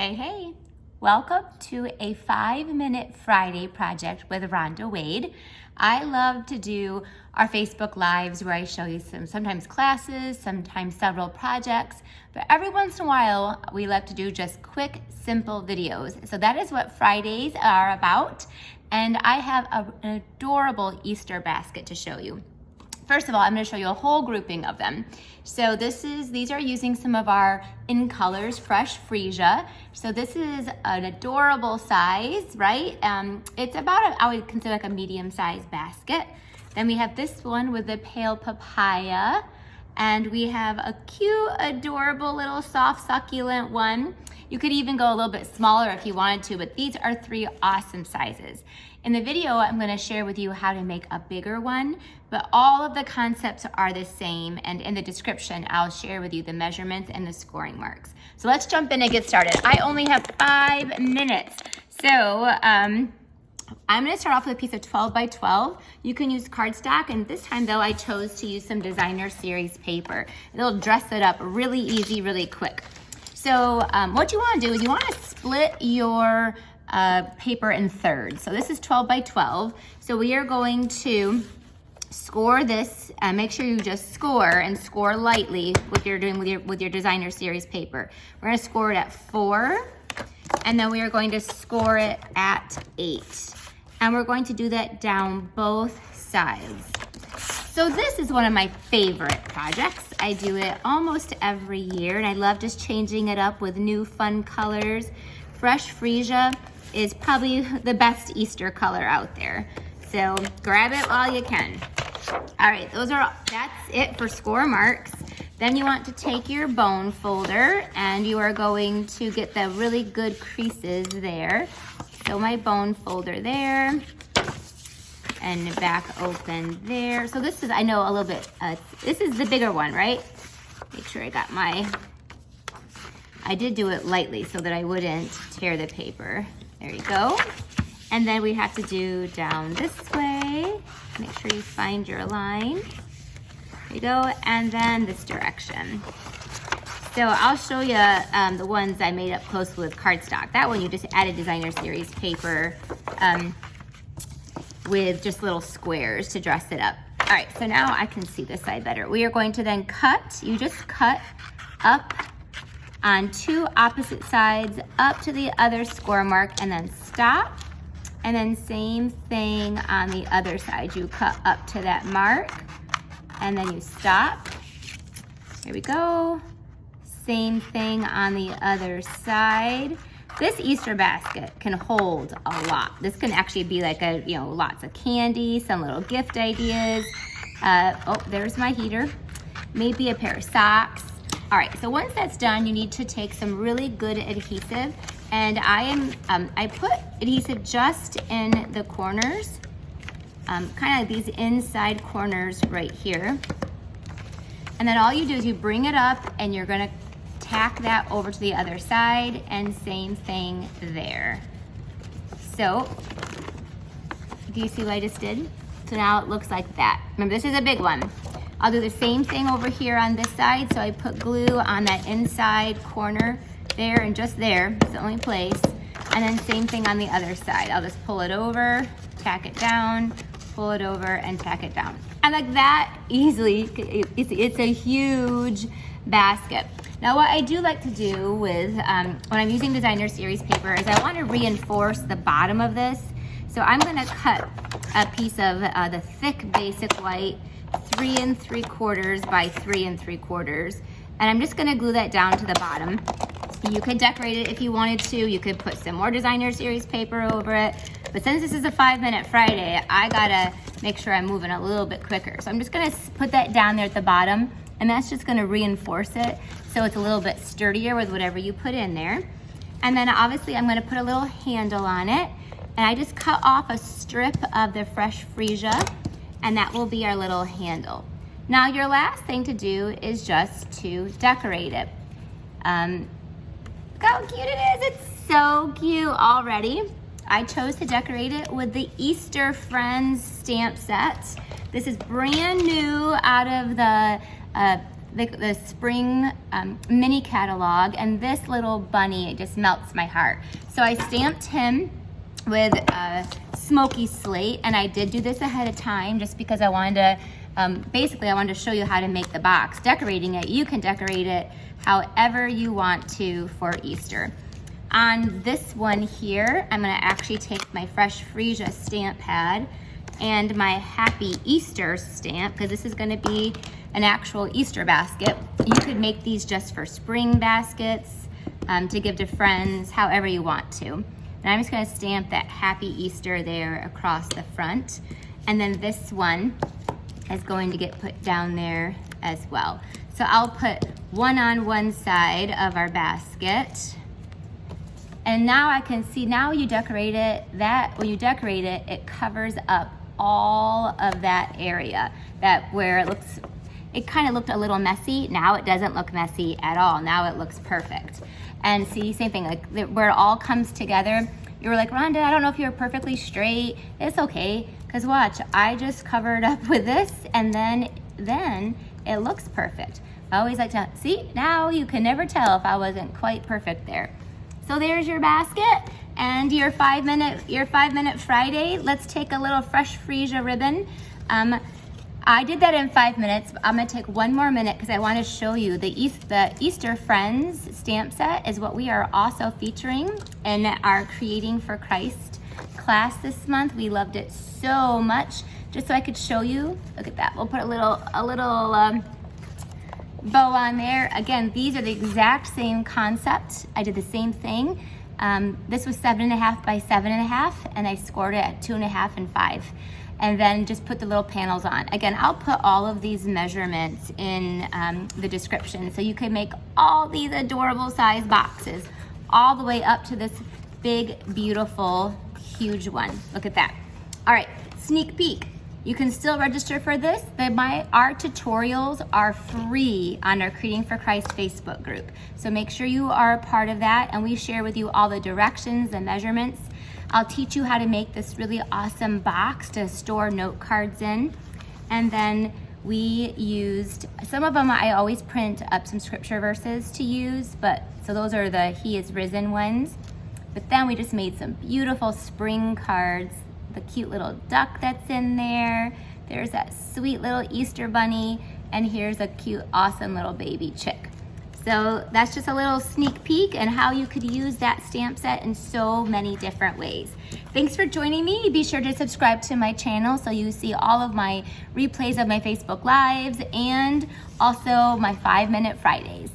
Hey, hey, welcome to a 5-minute Friday project with Ronda Wade. I love to do our Facebook Lives where I show you sometimes classes, sometimes several projects, but every once in a while we love to do just quick, simple videos. So that is what Fridays are about, and I have an adorable Easter basket to show you. First of all, I'm going to show you a whole grouping of them. So these are using some of our In Colors Fresh Freesia. So this is an adorable size, right? It's about, I would consider like a medium-sized basket. Then we have this one with the pale papaya. And we have a cute, adorable little soft succulent one. You could even go a little bit smaller if you wanted to, but these are 3 awesome sizes. In the video, I'm gonna share with you how to make a bigger one, but all of the concepts are the same, and in the description, I'll share with you the measurements and the scoring marks. So let's jump in and get started. I only have 5 minutes. So I'm gonna start off with a piece of 12 by 12. You can use cardstock, and this time though, I chose to use some designer series paper. It'll dress it up really easy, really quick. So what you wanna do is you wanna split your paper in thirds. So this is 12 by 12. So we are going to score this, make sure you just score and score lightly what you're doing with your designer series paper. We're gonna score it at 4, and then we are going to score it at 8. And we're going to do that down both sides. So this is one of my favorite projects. I do it almost every year, and I love just changing it up with new fun colors. Fresh Freesia is probably the best Easter color out there. So grab it while you can. All right, that's it for score marks. Then you want to take your bone folder and you are going to get the really good creases there. So my bone folder there and back open there. So this is, I know a little bit, this is the bigger one, right? Make sure I got I did do it lightly so that I wouldn't tear the paper. There you go. And then we have to do down this way. Make sure you find your line. There you go. And then this direction. So I'll show you the ones I made up close with cardstock. That one you just added designer series paper with just little squares to dress it up. All right, so now I can see this side better. We are going to then cut. You just cut up on 2 opposite sides up to the other score mark and then stop. And then same thing on the other side. You cut up to that mark and then you stop. Here we go. Same thing on the other side. This Easter basket can hold a lot. This can actually be like lots of candy, some little gift ideas. Oh, there's my heater. Maybe a pair of socks. All right, so once that's done, you need to take some really good adhesive, and I put adhesive just in the corners, kind of these inside corners right here. And then all you do is you bring it up and you're gonna tack that over to the other side, and same thing there. So, do you see what I just did? So now it looks like that. Remember, this is a big one. I'll do the same thing over here on this side. So I put glue on that inside corner there, and just there, it's the only place. And then same thing on the other side. I'll just pull it over, tack it down, pull it over, and tack it down. And like that, easily, it's a huge basket. Now what I do like to do with, when I'm using designer series paper, is I want to reinforce the bottom of this. So I'm gonna cut a piece of the thick basic white 3 3/4 by 3 3/4, and I'm just gonna glue that down to the bottom. You could decorate it if you wanted to. You could put some more designer series paper over it, but since this is a 5-minute Friday, I gotta make sure I'm moving a little bit quicker. So I'm just gonna put that down there at the bottom, and that's just gonna reinforce it so it's a little bit sturdier with whatever you put in there. And then obviously I'm gonna put a little handle on it, and I just cut off a strip of the Fresh Freesia, and that will be our little handle. Now your last thing to do is just to decorate it. Look how cute it is. It's so cute already. I chose to decorate it with the Easter Friends stamp set. This is brand new out of the the spring mini catalog, and this little bunny, it just melts my heart. So I stamped him with smoky slate, and I did do this ahead of time just because I wanted to, basically I wanted to show you how to make the box. Decorating it, you can decorate it however you want to for Easter. On this one here, I'm gonna actually take my Fresh Freesia stamp pad and my Happy Easter stamp, because this is gonna be an actual Easter basket. You could make these just for spring baskets, to give to friends, however you want to. And I'm just gonna stamp that Happy Easter there across the front. And then this one is going to get put down there as well. So I'll put one on one side of our basket. And now I can see, now you decorate it, when you decorate it, it covers up all of that area, that where it kind of looked a little messy. Now it doesn't look messy at all. Now it looks perfect. And see, same thing, like where it all comes together. You were like, Rhonda, I don't know if you're perfectly straight. It's okay, because watch, I just covered up with this, and then it looks perfect. I always like to, see, now you can never tell if I wasn't quite perfect there. So there's your basket and your 5 minute Friday. Let's take a little Fresh Freesia ribbon. I did that in 5 minutes. I'm gonna take 1 more minute because I want to show you the Easter Friends stamp set is what we are also featuring in our Creating for Christ class this month. We loved it so much. Just so I could show you, look at that. We'll put a little bow on there. Again, these are the exact same concept. I did the same thing. This was 7.5 by 7.5, and I scored it at 2.5 and 5. And then just put the little panels on. Again, I'll put all of these measurements in the description, so you can make all these adorable size boxes, all the way up to this big, beautiful, huge one. Look at that. All right, sneak peek. You can still register for this. Our tutorials are free on our Creating for Christ Facebook group. So make sure you are a part of that, and we share with you all the directions, the measurements. I'll teach you how to make this really awesome box to store note cards in. And then we used, some of them I always print up some scripture verses to use, so those are the He is Risen ones. But then we just made some beautiful spring cards. The cute little duck that's in there. There's that sweet little Easter bunny, and here's a cute, awesome little baby chick. So that's just a little sneak peek and how you could use that stamp set in so many different ways. Thanks for joining me. Be sure to subscribe to my channel so you see all of my replays of my Facebook Lives and also my 5 Minute Fridays.